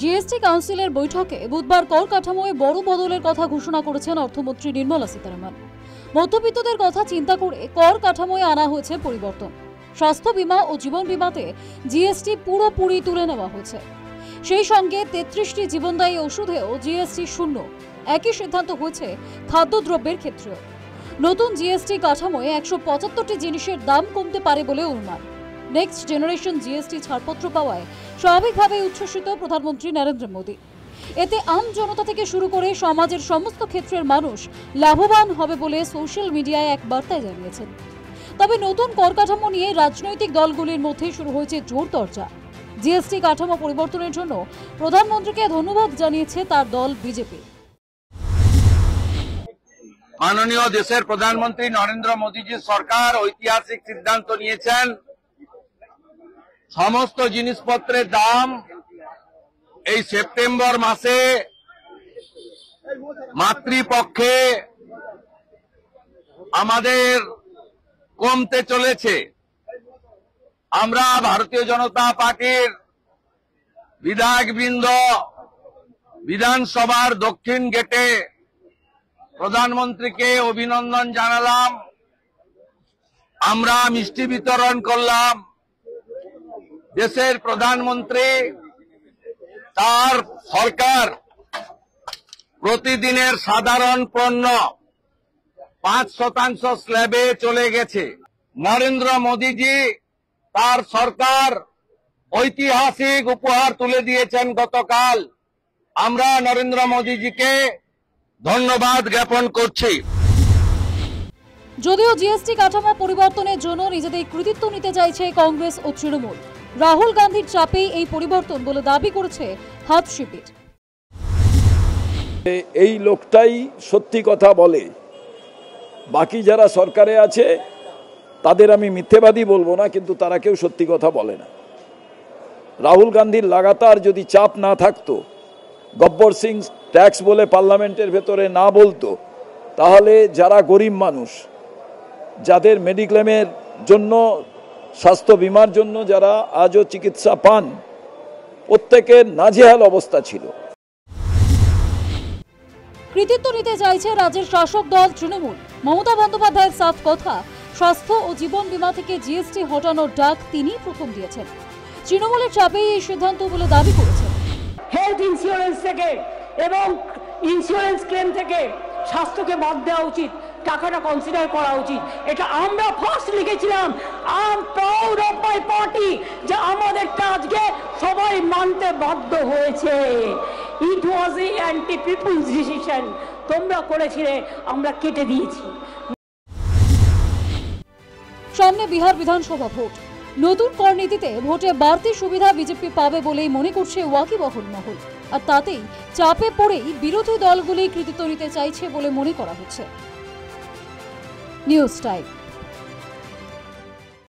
GST কাউন্সিলের বৈঠকে বুধবার কর কাঠামোয় বড় বদলের কথা ঘোষণা করেছেন অর্থমন্ত্রী নির্মলা সীতারামন। মধ্যবিত্তদের কথা চিন্তা করে কর কাঠামোয় আনা হয়েছে পরিবর্তন। স্বাস্থ্য বীমা ও জীবন বীমাতে জিএসটি পুরোপুরি তুলে নেওয়া হয়েছে। সেই সঙ্গে 33টি জীবনদায়ী ওষুধেও জিএসটি শূন্য। একই সিদ্ধান্ত হয়েছে খাদ্যদ্রব্যের ক্ষেত্রেও। নতুন জিএসটি কাঠামোয় 175টি জিনিসের দাম কমতে পারে বলে অনুমান। নেক্সট জেনারেশন জিএসটি ছাড়পত্র পাওয়ায় স্বাভাবিকভাবে উচ্ছ্বসিত প্রধানমন্ত্রী নরেন্দ্র মোদী। এতে আম জনতা থেকে শুরু করে সমাজের সমস্ত ক্ষেত্রের মানুষ লাভবান হবে বলে সোশ্যাল মিডিয়ায় এক বার্তায় জানিয়েছেন। তবে নতুন কর কাঠামো নিয়ে রাজনৈতিক দলগুলির মধ্যে শুরু হয়েছে জোর চর্চা। জিএসটি কাঠামো পরিবর্তনের জন্য প্রধানমন্ত্রীকে ধন্যবাদ জানিয়েছে তার দল বিজেপি। মাননীয় দেশের প্রধানমন্ত্রী নরেন্দ্র মোদীজির সরকার ঐতিহাসিক সিদ্ধান্ত নিয়েছেন। সমস্ত জিনিসপত্রের দাম এই সেপ্টেম্বর মাসে মাতৃপক্ষে আমাদের কমতে চলেছে। আমরা ভারতীয় জনতা পার্টির বিধায়কবৃন্দ বিধানসভার দক্ষিণ গেটে প্রধানমন্ত্রীকে অভিনন্দন জানালাম। আমরা মিষ্টি বিতরণ করলাম। দেশের প্রধানমন্ত্রী তার সরকার প্রতিদিনের সাধারণ পণ্য 5% স্ল্যাবে চলে গেছে। নরেন্দ্র মোদীজি তার সরকার ঐতিহাসিক উপহার তুলে দিয়েছেন গতকাল। আমরা নরেন্দ্র মোদীজিকে ধন্যবাদ জ্ঞাপন করছি। যদিও জিএসটি কাঠামো পরিবর্তনের জন্য নিজেদের কৃতিত্ব নিতে চাইছে কংগ্রেস ও তৃণমূল। রাহুল গান্ধীর চাপেই এই পরিবর্তন বলে দাবি করেছে হাত শিবির। এই লোকটাই সত্যি কথা বলে, বাকি যারা সরকারে আছে তাদের আমি মিথ্যেবাদী বলবো না, কিন্তু তারা কেউ সত্যি কথা বলে না। রাহুল গান্ধীর লাগাতার যদি চাপ না থাকতো, গব্বর সিং ট্যাক্স বলে পার্লামেন্টের ভেতরে না বলতো, তাহলে যারা গরিব মানুষ, যাদের মেডিক্লেমের জন্য, স্বাস্থ্য বীমার জন্য যারা আজও চিকিৎসা পান, প্রত্যেকের নাজেহাল অবস্থা ছিল। কৃতিত্ব নিতে চাইছে রাজ্যের শাসক দল তৃণমূল। মমতা বন্দ্যোপাধ্যায়ের সাফ কথা, স্বাস্থ্য ও জীবন বীমা থেকে জিএসটি হটানোর ডাক তিনিই প্রথম দিয়েছেন। তৃণমূলের চাপেই এই সিদ্ধান্ত বলে দাবি করেছেন। হেলথ ইন্স্যুরেন্স থেকে এবং ইন্স্যুরেন্স ক্লেম থেকে স্বাস্থ্যকে বাদ দেওয়া উচিত, টাকাটা কনসিডার করা উচিত। এটা আমরা ফার্স্ট লিখেছিলাম। I am proud of my party যে আমাদেরটা আজকে সবাই মানতে বাধ্য হয়েছে। ইট ওয়াজ এ অ্যান্টি পিপলস ডিসিশন। তোমরা করেছিলে, আমরা কেটে দিয়েছি। সামনে বিহার বিধানসভা ভোট। নতুন কর নীতিতে ভোটে বাড়তি সুবিধা বিজেপি পাবে বলেই মনে করছে ওয়াকিবহল মহল। আর তাতেই চাপে পড়েই বিরোধী দলগুলি কৃতিত্ব নিতে চাইছে বলে মনে করা হচ্ছে। News time.